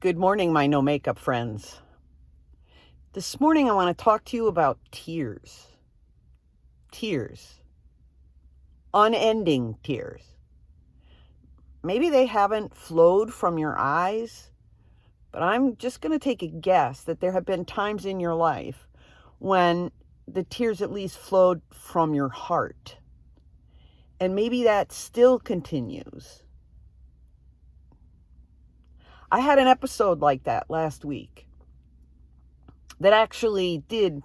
Good morning, my no makeup friends. This morning I want to talk to you about tears. Tears. Unending tears. Maybe they haven't flowed from your eyes, but I'm just going to take a guess that there have been times in your life when the tears at least flowed from your heart. And maybe that still continues. I had an episode like that last week that actually did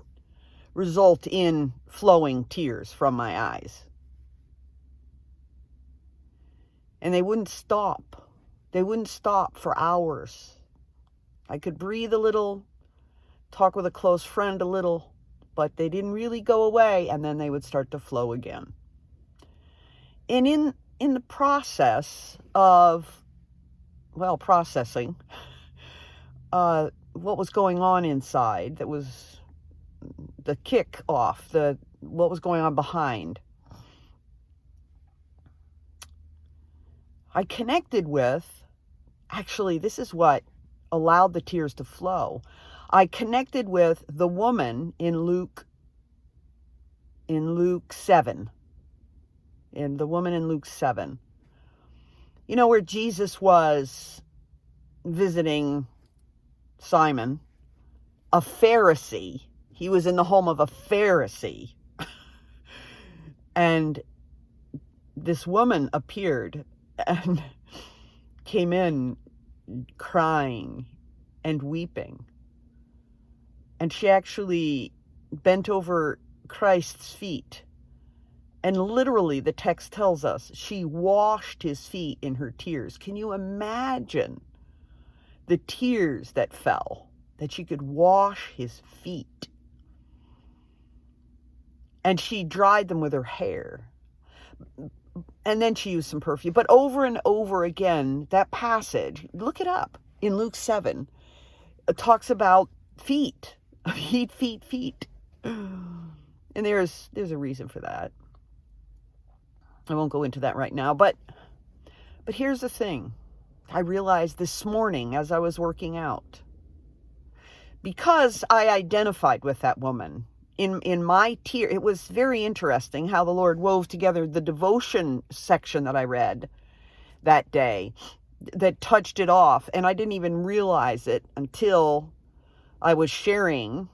result in flowing tears from my eyes. And they wouldn't stop. They wouldn't stop for hours. I could breathe a little, talk with a close friend a little, but they didn't really go away, and then they would start to flow again. And in the process of processing what was going on inside, that was the kick off, what was going on behind, I connected with, actually, this is what allowed the tears to flow. I connected with the woman in Luke 7. In the woman in Luke 7. You know, where Jesus was visiting Simon, a Pharisee. He was in the home of a Pharisee. And this woman appeared and came in crying and weeping. And she actually bent over Christ's feet. And literally, the text tells us, she washed his feet in her tears. Can you imagine the tears that fell, that she could wash his feet? And she dried them with her hair. And then she used some perfume. But over and over again, that passage, look it up, in Luke 7, it talks about feet. Feet. And there's a reason for that. I won't go into that right now, but here's the thing. I realized this morning as I was working out, because I identified with that woman in my tear. It was very interesting how the Lord wove together the devotion section that I read that day that touched it off. And I didn't even realize it until I was sharing,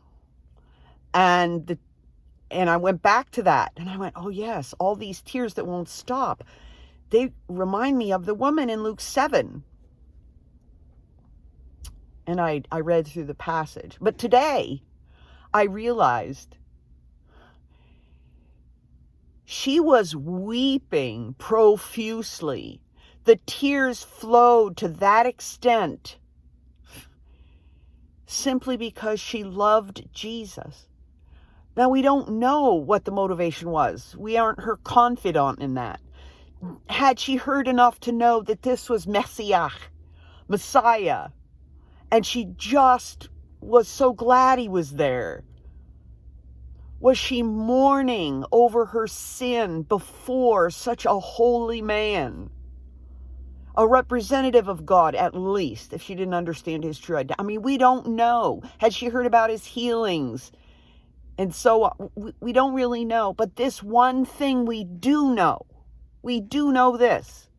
and I went back to that and I went, oh yes, all these tears that won't stop. They remind me of the woman in Luke 7. And I read through the passage. But today I realized she was weeping profusely. The tears flowed to that extent simply because she loved Jesus. Now, we don't know what the motivation was. We aren't her confidant in that. Had she heard enough to know that this was Messiah, and she just was so glad he was there? Was she mourning over her sin before such a holy man? A representative of God, at least, if she didn't understand his true identity. I mean, we don't know. Had she heard about his healings? And so we don't really know. But this one thing we do know this.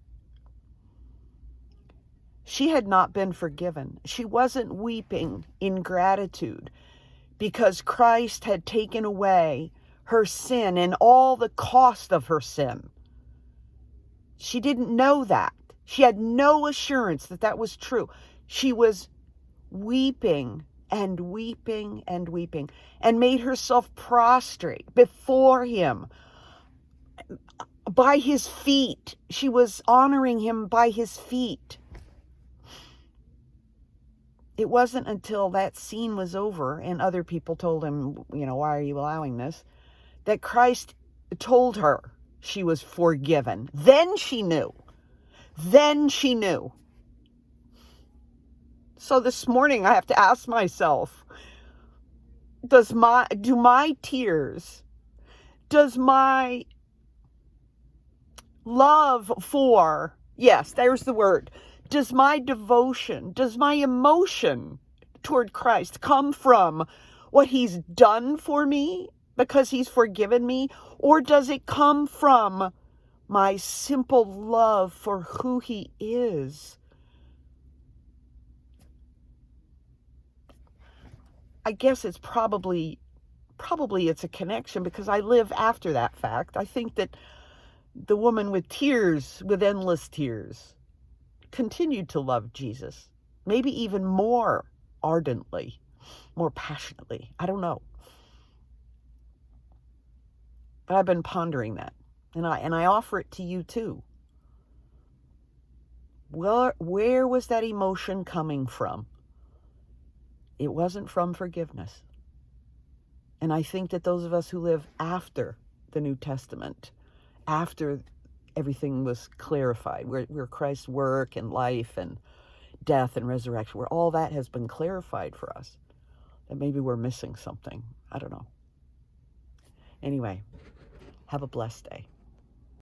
She had not been forgiven. She wasn't weeping in gratitude because Christ had taken away her sin and all the cost of her sin. She didn't know that. She had no assurance that that was true. She was weeping and weeping and weeping, and made herself prostrate before him by his feet. She was honoring him by his feet. It wasn't until that scene was over and other people told him, why are you allowing this, that Christ told her she was forgiven. Then she knew. So this morning I have to ask myself, does my love for, yes, there's the word, Does my devotion, does my emotion toward Christ come from what he's done for me because he's forgiven me? Or does it come from my simple love for who he is? I guess it's probably it's a connection, because I live after that fact. I think that the woman with tears, with endless tears, continued to love Jesus, maybe even more ardently, more passionately. I don't know. But I've been pondering that, and I offer it to you too. Where was that emotion coming from? It wasn't from forgiveness. And I think that those of us who live after the New Testament, after everything was clarified, where Christ's work and life and death and resurrection, where all that has been clarified for us, that maybe we're missing something. I don't know. Anyway, have a blessed day.